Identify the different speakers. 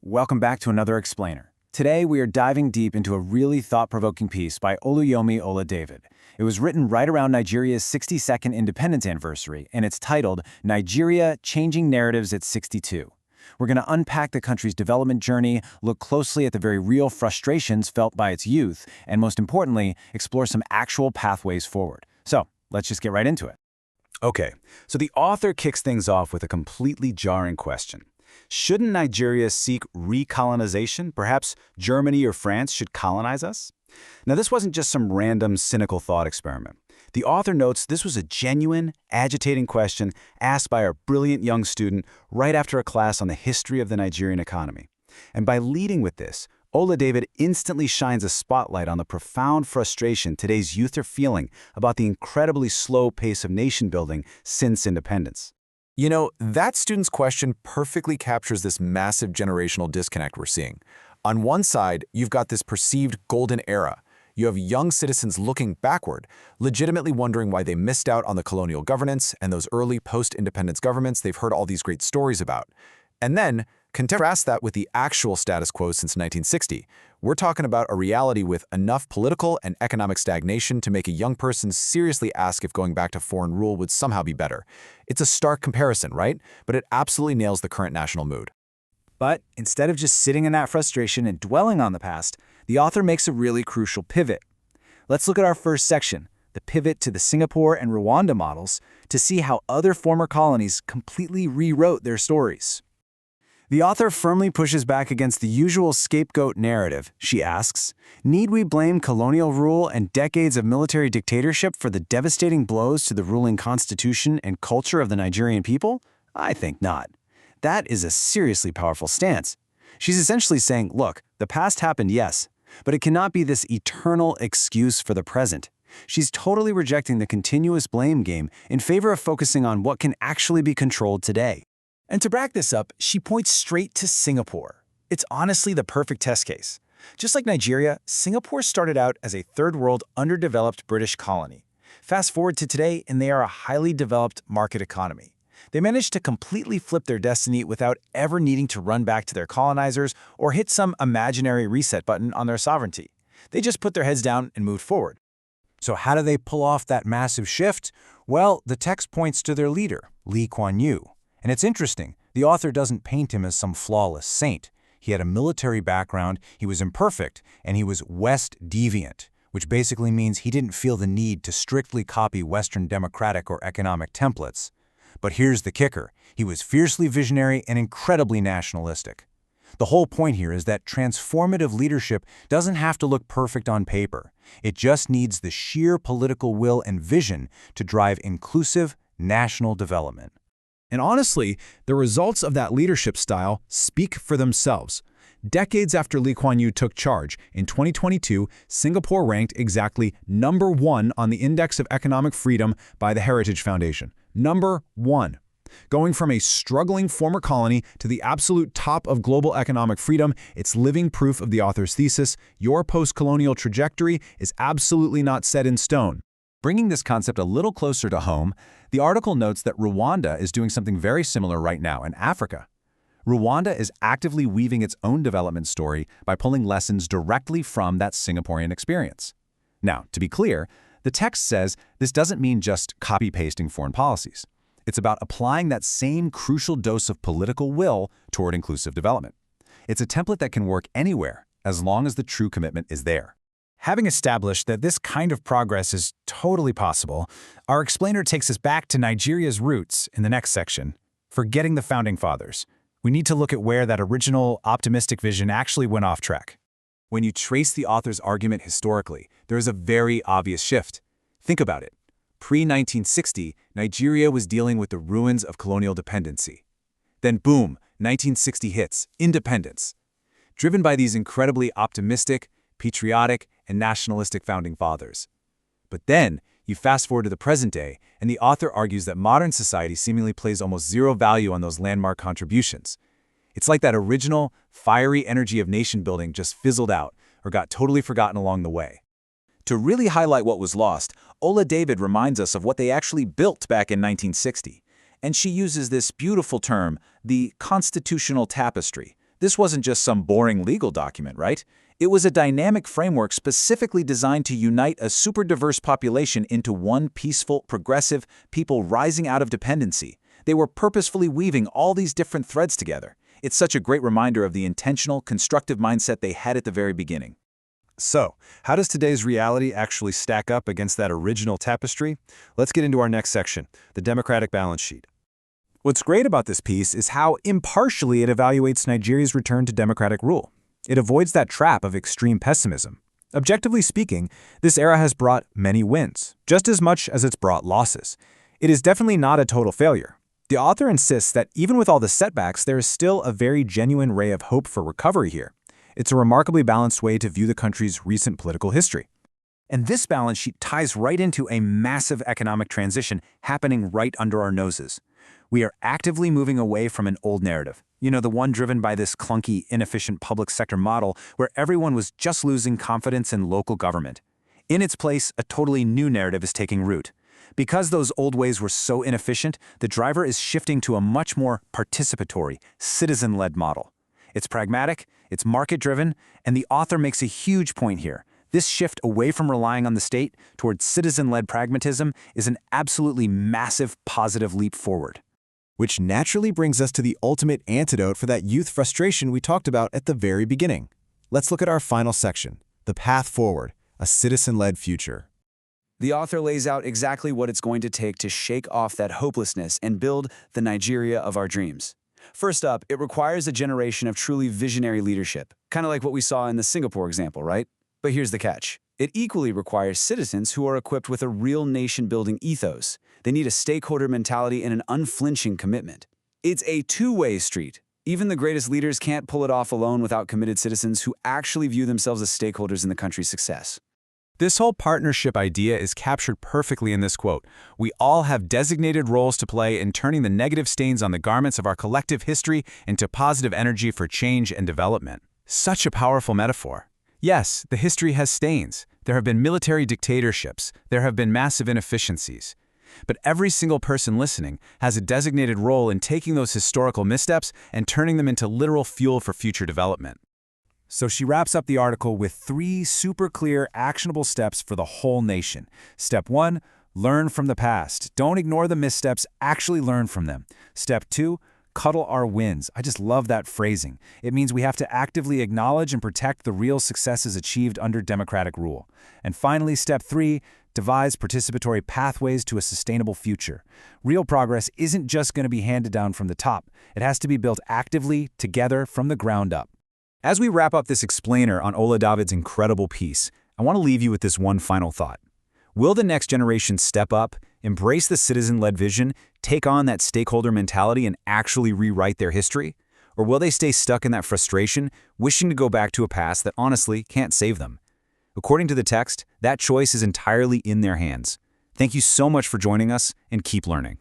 Speaker 1: Welcome back to another Explainer. Today, we are diving deep into a really thought-provoking piece by Oluyomi Ola-David. It was written right around Nigeria's 62nd independence anniversary, and it's titled, Nigeria, Changing Narratives at 62. We're going to unpack the country's development journey, look closely at the very real frustrations felt by its youth, and most importantly, explore some actual pathways forward. So, let's just get right into it.
Speaker 2: Okay, so the author kicks things off with a completely jarring question. Shouldn't Nigeria seek recolonization? Perhaps Germany or France should colonize us? Now, this wasn't just some random, cynical thought experiment. The author notes this was a genuine, agitating question asked by a brilliant young student right after a class on the history of the Nigerian economy. And by leading with this, Ola-David instantly shines a spotlight on the profound frustration today's youth are feeling about the incredibly slow pace of nation-building since independence.
Speaker 3: You know, that student's question perfectly captures this massive generational disconnect we're seeing. On one side, you've got this perceived golden era. You have young citizens looking backward, legitimately wondering why they missed out on the colonial governance and those early post-independence governments they've heard all these great stories about. And then, contrast that with the actual status quo since 1960. We're talking about a reality with enough political and economic stagnation to make a young person seriously ask if going back to foreign rule would somehow be better. It's a stark comparison, right? But it absolutely nails the current national mood.
Speaker 1: But instead of just sitting in that frustration and dwelling on the past, the author makes a really crucial pivot. Let's look at our first section, the pivot to the Singapore and Rwanda models, to see how other former colonies completely rewrote their stories. The author firmly pushes back against the usual scapegoat narrative. She asks, need we blame colonial rule and decades of military dictatorship for the devastating blows to the ruling constitution and culture of the Nigerian people? I think not. That is a seriously powerful stance. She's essentially saying, look, the past happened, yes, but it cannot be this eternal excuse for the present. She's totally rejecting the continuous blame game in favor of focusing on what can actually be controlled today. And to back this up, she points straight to Singapore. It's honestly the perfect test case. Just like Nigeria, Singapore started out as a third-world, underdeveloped British colony. Fast forward to today, and they are a highly developed market economy. They managed to completely flip their destiny without ever needing to run back to their colonizers or hit some imaginary reset button on their sovereignty. They just put their heads down and moved forward.
Speaker 4: So how do they pull off that massive shift? Well, the text points to their leader, Lee Kuan Yew. And it's interesting, the author doesn't paint him as some flawless saint. He had a military background, he was imperfect, and he was West deviant, which basically means he didn't feel the need to strictly copy Western democratic or economic templates. But here's the kicker, he was fiercely visionary and incredibly nationalistic. The whole point here is that transformative leadership doesn't have to look perfect on paper. It just needs the sheer political will and vision to drive inclusive national development.
Speaker 3: And honestly, the results of that leadership style speak for themselves. Decades after Lee Kuan Yew took charge, in 2022, Singapore ranked exactly #1 on the Index of Economic Freedom by the Heritage Foundation. #1. Going from a struggling former colony to the absolute top of global economic freedom, it's living proof of the author's thesis, your post-colonial trajectory is absolutely not set in stone.
Speaker 1: Bringing this concept a little closer to home, the article notes that Rwanda is doing something very similar right now in Africa. Rwanda is actively weaving its own development story by pulling lessons directly from that Singaporean experience. Now, to be clear, the text says this doesn't mean just copy-pasting foreign policies. It's about applying that same crucial dose of political will toward inclusive development. It's a template that can work anywhere, as long as the true commitment is there. Having established that this kind of progress is totally possible, our explainer takes us back to Nigeria's roots in the next section, forgetting the Founding Fathers. We need to look at where that original, optimistic vision actually went off track. When you trace the author's argument historically, there is a very obvious shift. Think about it. Pre-1960, Nigeria was dealing with the ruins of colonial dependency. Then boom, 1960 hits, independence. Driven by these incredibly optimistic, patriotic, and nationalistic founding fathers. But then, you fast forward to the present day, and the author argues that modern society seemingly plays almost zero value on those landmark contributions. It's like that original, fiery energy of nation-building just fizzled out or got totally forgotten along the way. To really highlight what was lost, Ola-David reminds us of what they actually built back in 1960. And she uses this beautiful term, the constitutional tapestry. This wasn't just some boring legal document, right? It was a dynamic framework specifically designed to unite a super diverse population into one peaceful, progressive people rising out of dependency. They were purposefully weaving all these different threads together. It's such a great reminder of the intentional, constructive mindset they had at the very beginning.
Speaker 5: So, how does today's reality actually stack up against that original tapestry? Let's get into our next section, the democratic balance sheet. What's great about this piece is how impartially it evaluates Nigeria's return to democratic rule. It avoids that trap of extreme pessimism. Objectively speaking, this era has brought many wins, just as much as it's brought losses. It is definitely not a total failure. The author insists that even with all the setbacks, there is still a very genuine ray of hope for recovery here. It's a remarkably balanced way to view the country's recent political history.
Speaker 4: And this balance sheet ties right into a massive economic transition happening right under our noses. We are actively moving away from an old narrative. You know, the one driven by this clunky, inefficient public sector model where everyone was just losing confidence in local government. In its place, a totally new narrative is taking root. Because those old ways were so inefficient, the driver is shifting to a much more participatory, citizen-led model. It's pragmatic, it's market-driven, and the author makes a huge point here. This shift away from relying on the state towards citizen-led pragmatism is an absolutely massive positive leap forward.
Speaker 5: Which naturally brings us to the ultimate antidote for that youth frustration we talked about at the very beginning. Let's look at our final section, the path forward, a citizen-led future.
Speaker 2: The author lays out exactly what it's going to take to shake off that hopelessness and build the Nigeria of our dreams. First up, it requires a generation of truly visionary leadership, kind of like what we saw in the Singapore example, right? But here's the catch. It equally requires citizens who are equipped with a real nation-building ethos. They need a stakeholder mentality and an unflinching commitment. It's a two-way street. Even the greatest leaders can't pull it off alone without committed citizens who actually view themselves as stakeholders in the country's success.
Speaker 5: This whole partnership idea is captured perfectly in this quote. We all have designated roles to play in turning the negative stains on the garments of our collective history into positive energy for change and development. Such a powerful metaphor. Yes, the history has stains. There have been military dictatorships. There have been massive inefficiencies. But every single person listening has a designated role in taking those historical missteps and turning them into literal fuel for future development.
Speaker 4: So she wraps up the article with 3 super clear, actionable steps for the whole nation. Step 1, learn from the past. Don't ignore the missteps, actually learn from them. Step 2, cuddle our wins. I just love that phrasing. It means we have to actively acknowledge and protect the real successes achieved under democratic rule. And finally, step 3, devise participatory pathways to a sustainable future. Real progress isn't just going to be handed down from the top. It has to be built actively, together, from the ground up.
Speaker 5: As we wrap up this explainer on Ola David's incredible piece, I want to leave you with this one final thought. Will the next generation step up, embrace the citizen-led vision, take on that stakeholder mentality, and actually rewrite their history? Or will they stay stuck in that frustration, wishing to go back to a past that honestly can't save them? According to the text, that choice is entirely in their hands. Thank you so much for joining us, and keep learning.